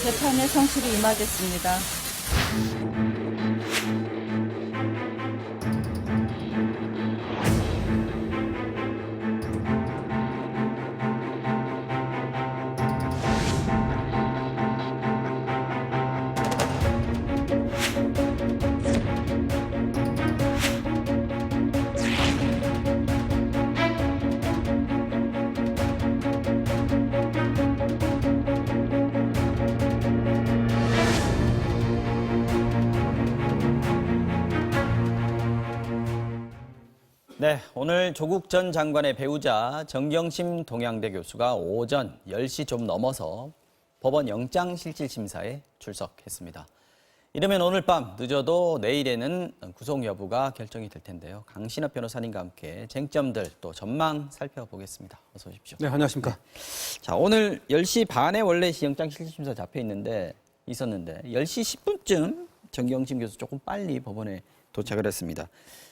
재판에 성실히 임하겠습니다. 네, 오늘 조국 전 장관의 배우자 정경심 동양대 교수가 오전 10시 좀 넘어서 법원 영장실질심사에 출석했습니다. 이르면 오늘 밤 늦어도 내일에는 구속 여부가 결정이 될 텐데요. 강신업 변호사님과 함께 쟁점들 또 전망 살펴보겠습니다. 어서 오십시오. 네, 안녕하십니까. 자, 오늘 10시 반에 원래 영장실질심사 잡혀 있었는데 10시 10분쯤 정경심 교수 조금 빨리 법원에 도착을 했습니다.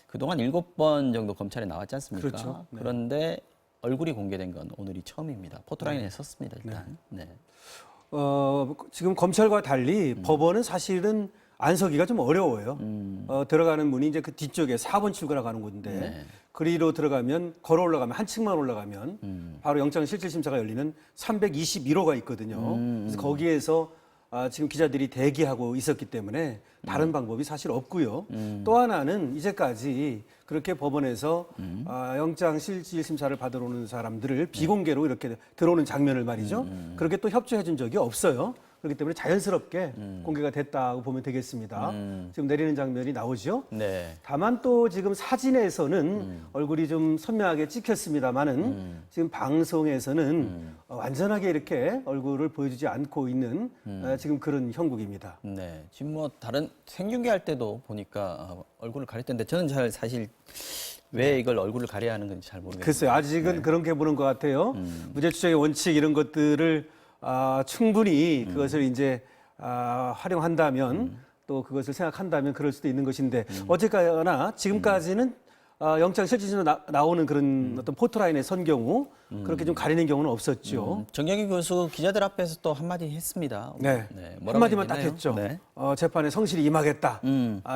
그동안 7번 정도 검찰에 나왔지 않습니까? 그렇죠. 네. 그런데 얼굴이 공개된 건 오늘이 처음입니다. 포토라인에 섰습니다, 일단. 네. 지금 검찰과 달리 법원은 사실은 안 서기가 좀 어려워요. 들어가는 문이 이제 그 뒤쪽에 4번 출구라 가는 곳인데 네. 그리로 들어가면 걸어 올라가면 한 층만 올라가면 바로 영장실질심사가 열리는 321호가 있거든요. 그래서 거기에서 지금 기자들이 대기하고 있었기 때문에 다른 방법이 사실 없고요. 또 하나는 이제까지 그렇게 법원에서 영장실질심사를 받으러 오는 사람들을 비공개로 이렇게 들어오는 장면을 말이죠. 그렇게 또 협조해 준 적이 없어요. 그렇기 때문에 자연스럽게 공개가 됐다고 보면 되겠습니다. 지금 내리는 장면이 나오죠. 네. 다만 또 지금 사진에서는 얼굴이 좀 선명하게 찍혔습니다만은 지금 방송에서는 완전하게 이렇게 얼굴을 보여주지 않고 있는 지금 그런 형국입니다. 네. 지금 뭐 다른 생중계할 때도 보니까 얼굴을 가렸던데 저는 사실 왜 이걸 얼굴을 가려야 하는 건지 잘 모르겠어요. 글쎄요. 아직은 그렇게 보는 것 같아요. 무죄 추정의 원칙 이런 것들을 충분히 그것을 이제 활용한다면 또 그것을 생각한다면 그럴 수도 있는 것인데 어쨌거나 지금까지는 영장실질심사 나오는 그런 어떤 포토라인에 선 경우 그렇게 좀 가리는 경우는 없었죠. 정경심 교수 기자들 앞에서 또 한마디 했습니다. 네. 뭐라고 한마디만 딱 얘기했나요? 했죠. 네. 재판에 성실히 임하겠다.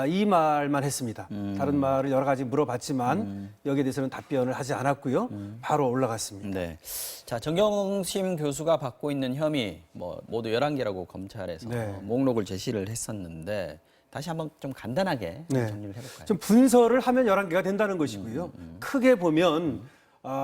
이 말만 했습니다. 다른 말을 여러 가지 물어봤지만 여기에 대해서는 답변을 하지 않았고요. 바로 올라갔습니다. 네. 자, 정경심 교수가 받고 있는 혐의 모두 11개라고 검찰에서 네. 목록을 제시를 했었는데 다시 한번 좀 간단하게 네. 정리를 해볼까요? 좀 분설을 하면 11개가 된다는 것이고요. 크게 보면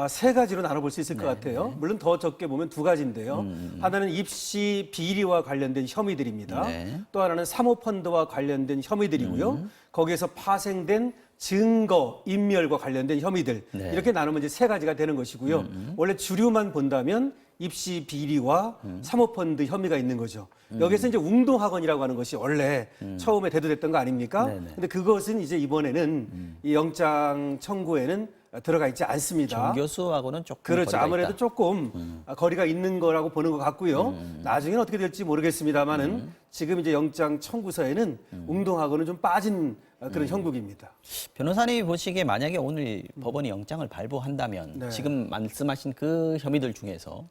세 가지로 나눠볼 수 있을 것 같아요. 물론 더 적게 보면 두 가지인데요. 하나는 입시 비리와 관련된 혐의들입니다. 네. 또 하나는 사모펀드와 관련된 혐의들이고요. 거기에서 파생된 증거, 인멸과 관련된 혐의들. 네. 이렇게 나누면 이제 세 가지가 되는 것이고요. 원래 주류만 본다면 입시 비리와 사모펀드 혐의가 있는 거죠. 여기서 이제 웅동학원이라고 하는 것이 원래 처음에 대두됐던 거 아닙니까? 네네. 근데 그것은 이제 이번에는 이 영장 청구에는 들어가 있지 않습니다. 정 교수하고는 조금 그렇죠. 거리가 아무래도 있다. 조금 거리가 있는 거라고 보는 것 같고요. 나중에는 어떻게 될지 모르겠습니다만은 지금 이제 영장 청구서에는 웅동학원은 좀 빠진 그런 형국입니다. 변호사님이 보시기에 만약에 오늘 법원이 영장을 발부한다면 네. 지금 말씀하신 그 혐의들 중에서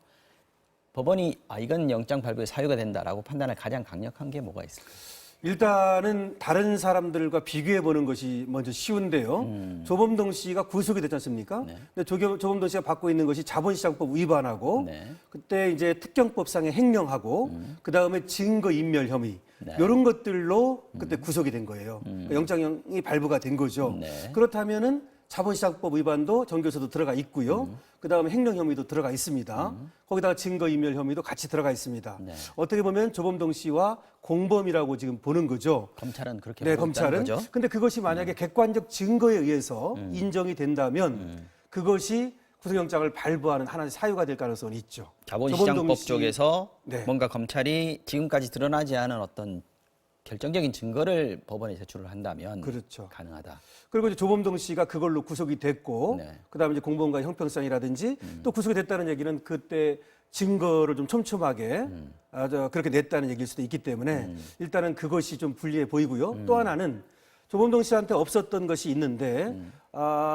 법원이 이건 영장 발부에 사유가 된다라고 판단할 가장 강력한 게 뭐가 있을까요? 일단은 다른 사람들과 비교해 보는 것이 먼저 쉬운데요. 조범동 씨가 구속이 됐지 않습니까? 네. 근데 조범동 씨가 받고 있는 것이 자본시장법 위반하고 네. 그때 이제 특경법상의 횡령하고 그 다음에 증거인멸 혐의 네. 이런 것들로 그때 구속이 된 거예요. 그러니까 영장이 발부가 된 거죠. 네. 그렇다면은 자본시장법 위반도 정 교수도 들어가 있고요. 그다음에 횡령 혐의도 들어가 있습니다. 거기다가 증거인멸 혐의도 같이 들어가 있습니다. 네. 어떻게 보면 조범동 씨와 공범이라고 지금 보는 거죠. 검찰은 그렇게 네, 보고 있다는 검찰은. 거죠. 근데 그것이 만약에 객관적 증거에 의해서 인정이 된다면 그것이 구속영장을 발부하는 하나의 사유가 될 가능성이 있죠. 자본시장법 조범동 씨- 쪽에서 네. 뭔가 검찰이 지금까지 드러나지 않은 어떤 결정적인 증거를 법원에 제출을 한다면 그렇죠. 가능하다. 그리고 이제 조범동 씨가 그걸로 구속이 됐고, 네. 그다음에 이제 공범과 형평성이라든지 또 구속이 됐다는 얘기는 그때 증거를 좀 촘촘하게 그렇게 냈다는 얘기일 수도 있기 때문에 일단은 그것이 좀 불리해 보이고요. 또 하나는 조범동 씨한테 없었던 것이 있는데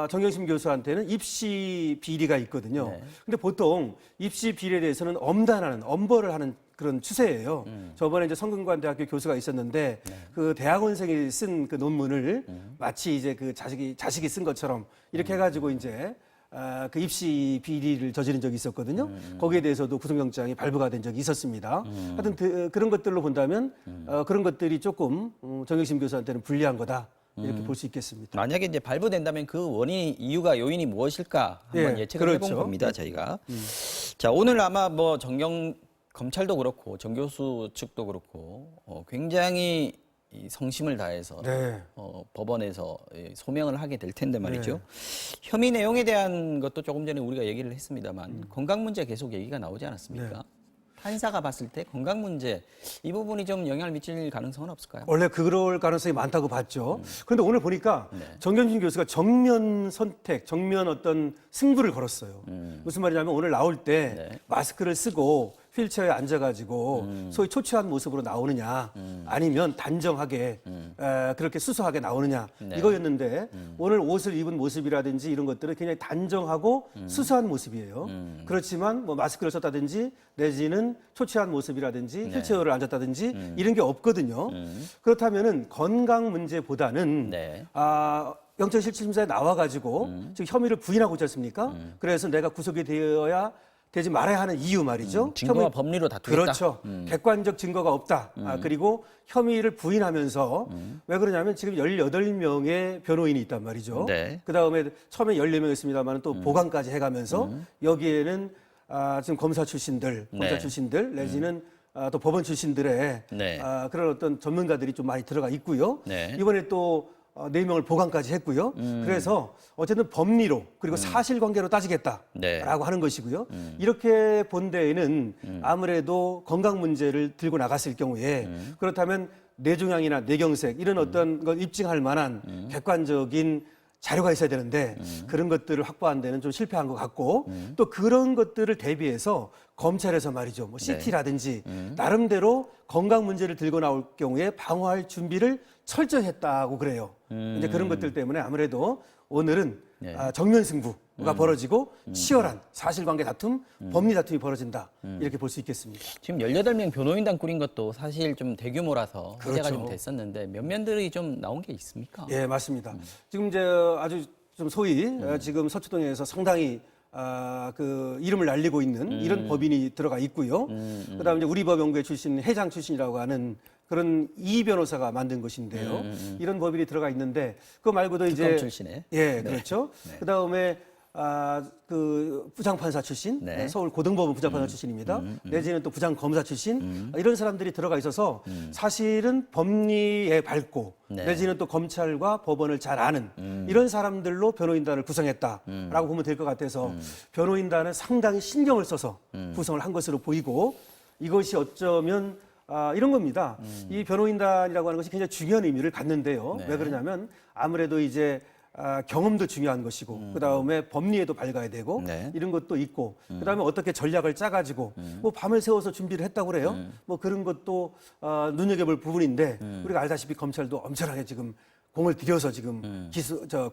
정경심 교수한테는 입시 비리가 있거든요. 네. 근데 보통 입시 비리에 대해서는 엄벌을 하는 그런 추세예요. 저번에 이제 성균관대학교 교수가 있었는데 그 대학원생이 쓴 그 논문을 마치 이제 그 자식이 쓴 것처럼 이렇게 해가지고 이제 그 입시 비리를 저지른 적이 있었거든요. 거기에 대해서도 구속영장이 발부가 된 적이 있었습니다. 하여튼 그런 것들로 본다면 그런 것들이 조금 정경심 교수한테는 불리한 거다. 이렇게 볼 수 있겠습니다. 만약에 이제 발부된다면 그 원인이 이유가 요인이 무엇일까 한번 예, 예측을 그렇죠. 해본 겁니다. 저희가. 자, 오늘 아마 뭐 검찰도 그렇고 정 교수 측도 그렇고 굉장히 이 성심을 다해서 네. 법원에서 소명을 하게 될 텐데 말이죠. 혐의 내용에 대한 것도 조금 전에 우리가 얘기를 했습니다만 건강 문제 계속 얘기가 나오지 않았습니까? 네. 판사가 봤을 때 건강 문제 이 부분이 좀 영향을 미칠 가능성은 없을까요? 원래 그럴 가능성이 많다고 봤죠. 그런데 오늘 보니까 정경심 교수가 정면 선택, 정면 어떤 승부를 걸었어요. 무슨 말이냐면 오늘 나올 때 마스크를 쓰고 휠체어에 앉아가지고 소위 초췌한 모습으로 나오느냐 아니면 단정하게 그렇게 수수하게 나오느냐 이거였는데 오늘 옷을 입은 모습이라든지 이런 것들은 굉장히 단정하고 수수한 모습이에요. 그렇지만 뭐 마스크를 썼다든지 내지는 초췌한 모습이라든지 휠체어를 앉았다든지 이런 게 없거든요. 그렇다면은 건강 문제보다는 영장실질심사에 나와가지고 지금 혐의를 부인하고 있지 않습니까? 그래서 내가 구속이 되지 말아야 하는 이유 말이죠. 증거와 법리로 다투겠다. 그렇죠. 객관적 증거가 없다. 그리고 혐의를 부인하면서 왜 그러냐면 지금 18명의 변호인이 있단 말이죠. 네. 그다음에 처음에 14명이었습니다만 또 보강까지 해가면서 여기에는 지금 검사 출신들 내지는 또 법원 출신들의 그런 어떤 전문가들이 좀 많이 들어가 있고요. 이번에 또 4명을 보강까지 했고요. 그래서 어쨌든 법리로 그리고 사실관계로 따지겠다라고 하는 것이고요. 이렇게 본 데에는 아무래도 건강 문제를 들고 나갔을 경우에 그렇다면 뇌종양이나 뇌경색 이런 어떤 걸 입증할 만한 객관적인 자료가 있어야 되는데 그런 것들을 확보한 데는 좀 실패한 것 같고 또 그런 것들을 대비해서 검찰에서 말이죠. 뭐 CT라든지 나름대로 건강 문제를 들고 나올 경우에 방어할 준비를 철저히 했다고 그래요. 이제 그런 것들 때문에 아무래도 오늘은 정면 승부가 벌어지고 치열한 사실관계 다툼, 법리 다툼이 벌어진다. 이렇게 볼 수 있겠습니다. 지금 18명 변호인단 꾸린 것도 사실 좀 대규모라서 화제가 그렇죠. 좀 됐었는데 몇 면들이 좀 나온 게 있습니까? 예, 맞습니다. 지금 이제 아주 좀 소위 지금 서초동에서 상당히 그 이름을 날리고 있는 이런 법인이 들어가 있고요. 그다음에 이제 우리법연구회 출신 회장 출신이라고 하는 그런 이 변호사가 만든 것인데요. 이런 법인이 들어가 있는데 그거 말고도 이제 특검 출신에. 예, 그렇죠. 그다음에 그 부장판사 출신, 서울 고등법원 부장판사 출신입니다. 내지는 또 부장검사 출신 이런 사람들이 들어가 있어서 사실은 법리에 밝고 내지는 또 검찰과 법원을 잘 아는 이런 사람들로 변호인단을 구성했다라고 보면 될 것 같아서 변호인단은 상당히 신경을 써서 구성을 한 것으로 보이고 이것이 어쩌면 이런 겁니다. 이 변호인단이라고 하는 것이 굉장히 중요한 의미를 갖는데요. 왜 그러냐면 아무래도 이제 경험도 중요한 것이고 그다음에 법리에도 밝아야 되고 이런 것도 있고 그다음에 어떻게 전략을 짜가지고 뭐 밤을 새워서 준비를 했다고 그래요. 뭐 그런 것도 눈여겨볼 부분인데 우리가 알다시피 검찰도 엄청나게 지금 공을 들여서 지금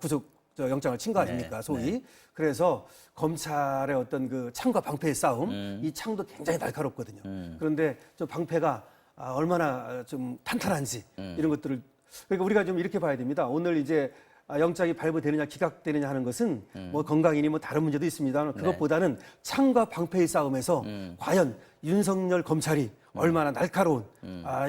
구속 영장을 친 거 아닙니까 소위. 그래서 검찰의 어떤 그 창과 방패의 싸움 이 창도 굉장히 날카롭거든요. 그런데 저 방패가 얼마나 좀 탄탄한지 이런 것들을 그러니까 우리가 좀 이렇게 봐야 됩니다. 오늘 이제 영장이 발부되느냐 기각되느냐 하는 것은 뭐 건강이니 뭐 다른 문제도 있습니다. 그것보다는 창과 방패의 싸움에서 과연 윤석열 검찰이 얼마나 날카로운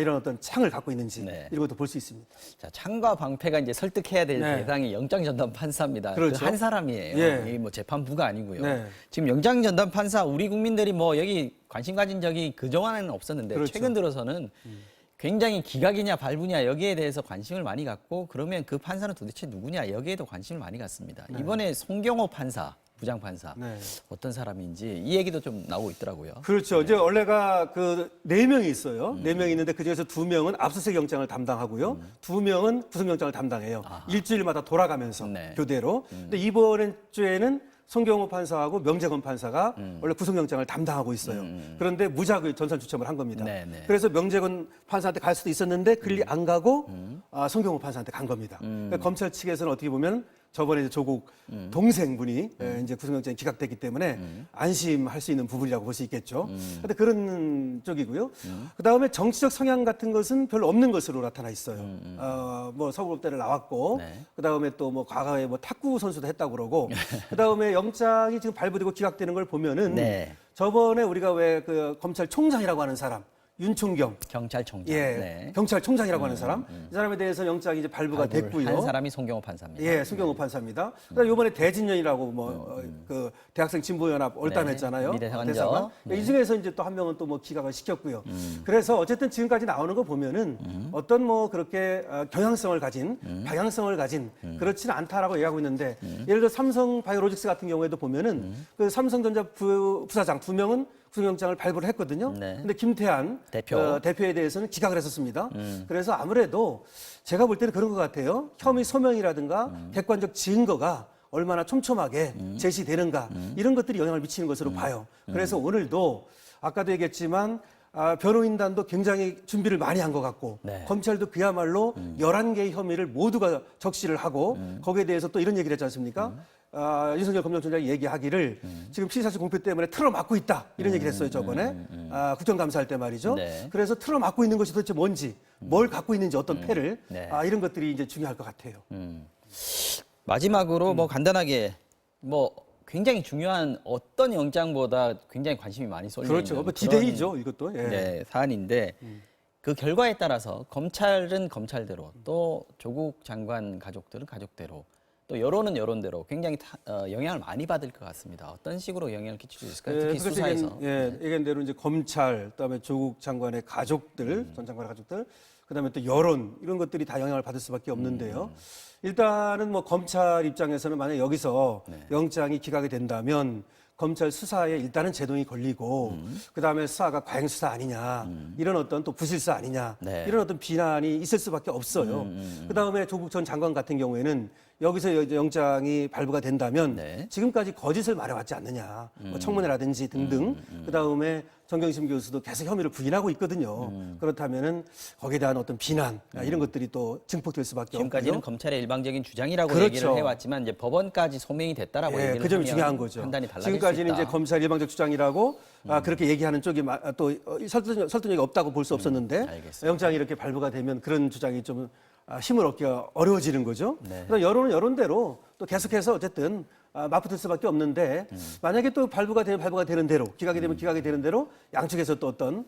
이런 어떤 창을 갖고 있는지 이런 것도 볼 수 있습니다. 자, 창과 방패가 이제 설득해야 될 대상이 영장 전담 판사입니다. 그렇죠. 그 한 사람이에요. 이게 뭐 재판부가 아니고요. 지금 영장 전담 판사 우리 국민들이 뭐 여기 관심 가진 적이 그동안에는 없었는데 그렇죠. 최근 들어서는 굉장히 기각이냐 발부냐 여기에 대해서 관심을 많이 갖고 그러면 그 판사는 도대체 누구냐 여기에도 관심을 많이 갖습니다. 이번에 송경호 판사, 부장판사 어떤 사람인지 이 얘기도 좀 나오고 있더라고요. 그렇죠. 이제 원래가 그 4명이 있어요. 4명이 있는데 그중에서 2명은 압수수색 영장을 담당하고요. 2명은 구속영장을 담당해요. 일주일마다 돌아가면서 교대로. 근데 이번 주에는 송경호 판사하고 명재건 판사가 원래 구속영장을 담당하고 있어요. 그런데 무작위 전산 추첨을 한 겁니다. 네네. 그래서 명재건 판사한테 갈 수도 있었는데 그리 안 가고 송경호 판사한테 간 겁니다. 그러니까 검찰 측에서는 어떻게 보면 저번에 이제 조국 동생분이 이제 구속영장이 기각됐기 때문에 안심할 수 있는 부분이라고 볼 수 있겠죠. 그런데 그런 쪽이고요. 그 다음에 정치적 성향 같은 것은 별로 없는 것으로 나타나 있어요. 뭐 서울법대를 나왔고, 네. 그 다음에 또 뭐 과거에 뭐 탁구 선수도 했다고 그러고, 그 다음에 영장이 지금 발부되고 기각되는 걸 보면은 네. 저번에 우리가 왜 그 검찰총장이라고 하는 사람, 윤총경. 경찰총장. 예, 네. 경찰총장이라고 하는 사람. 이 사람에 대해서 영장이 이제 발부가 됐고요. 한 사람이 송경호 판사입니다. 예, 송경호 판사입니다. 그다음에 이번에 대진년이라고 그 대학생 진보연합 올담했잖아요. 미래상원죠. 대사관. 이 중에서 이제 또 한 명은 또 뭐 기각을 시켰고요. 그래서 어쨌든 지금까지 나오는 거 보면은 어떤 뭐 그렇게 경향성을 가진, 방향성을 가진 그렇지는 않다라고 얘기하고 있는데 예를 들어 삼성바이오로직스 같은 경우에도 보면은 그 삼성전자 부사장 2명은 구속영장을 발부를 했거든요. 네. 근데 김태한 대표에 대해서는 기각을 했었습니다. 그래서 아무래도 제가 볼 때는 그런 것 같아요. 혐의 소명이라든가 객관적 증거가 얼마나 촘촘하게 제시되는가 이런 것들이 영향을 미치는 것으로 봐요. 그래서 오늘도 아까도 얘기했지만 변호인단도 굉장히 준비를 많이 한 것 같고 네. 검찰도 그야말로 11개의 혐의를 모두가 적시를 하고 거기에 대해서 또 이런 얘기를 했지 않습니까? 윤석열 검찰총장이 얘기하기를 지금 피의사실 공표 때문에 틀어막고 있다 이런 얘기를 했어요 저번에 국정감사할 때 말이죠. 네. 그래서 틀어막고 있는 것이 도대체 뭔지 뭘 갖고 있는지 어떤 패를 네. 이런 것들이 이제 중요할 것 같아요. 마지막으로 뭐 간단하게 뭐 굉장히 중요한 어떤 영장보다 굉장히 관심이 많이 쏠리는 그렇죠. 뭐 디데이죠 이것도. 예. 네, 사안인데 그 결과에 따라서 검찰은 검찰대로 또 조국 장관 가족들은 가족대로 또 여론은 여론대로 굉장히 영향을 많이 받을 것 같습니다. 어떤 식으로 영향을 끼칠 수 있을까요? 특히 그래서 수사에서. 얘기한 대로 이제 검찰, 그다음에 조국 장관의 가족들, 전 장관의 가족들, 그다음에 또 여론 이런 것들이 다 영향을 받을 수밖에 없는데요. 일단은 뭐 검찰 입장에서는 만약 여기서 영장이 기각이 된다면 검찰 수사에 일단은 제동이 걸리고 그다음에 수사가 과잉 수사 아니냐 이런 어떤 또 부실사 아니냐 네. 이런 어떤 비난이 있을 수밖에 없어요. 그다음에 조국 전 장관 같은 경우에는 여기서 영장이 발부가 된다면 네. 지금까지 거짓을 말해왔지 않느냐 뭐 청문회라든지 등등 그다음에 정경심 교수도 계속 혐의를 부인하고 있거든요. 그렇다면은 거기에 대한 어떤 비난 이런 것들이 또 증폭될 수밖에 지금까지는 없고요. 검찰의 일방적인 주장이라고 그렇죠. 얘기를 해왔지만 이제 법원까지 소명이 됐다라고 얘기를 그 점이 하면 중요한 거죠. 판단이 달라질 지금까지는 수 있다. 이제 검찰 일방적 주장이라고 그렇게 얘기하는 쪽이 또 설득력이 없다고 볼 수 없었는데 알겠습니다. 영장이 이렇게 발부가 되면 그런 주장이 좀 힘을 얻기가 어려워지는 거죠. 네. 그래서 여론은 여론대로 또 계속해서 어쨌든 맞붙을 수밖에 없는데 만약에 또 발부가 되는 대로 기각이 되면 기각이 되는 대로 양측에서 또 어떤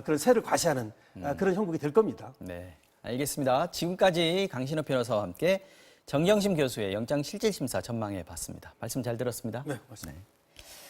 그런 세를 과시하는 그런 형국이 될 겁니다. 네, 알겠습니다. 지금까지 강신호 변호사와 함께 정경심 교수의 영장 실질심사 전망해 봤습니다. 말씀 잘 들었습니다. 네, 맞습니다. 네.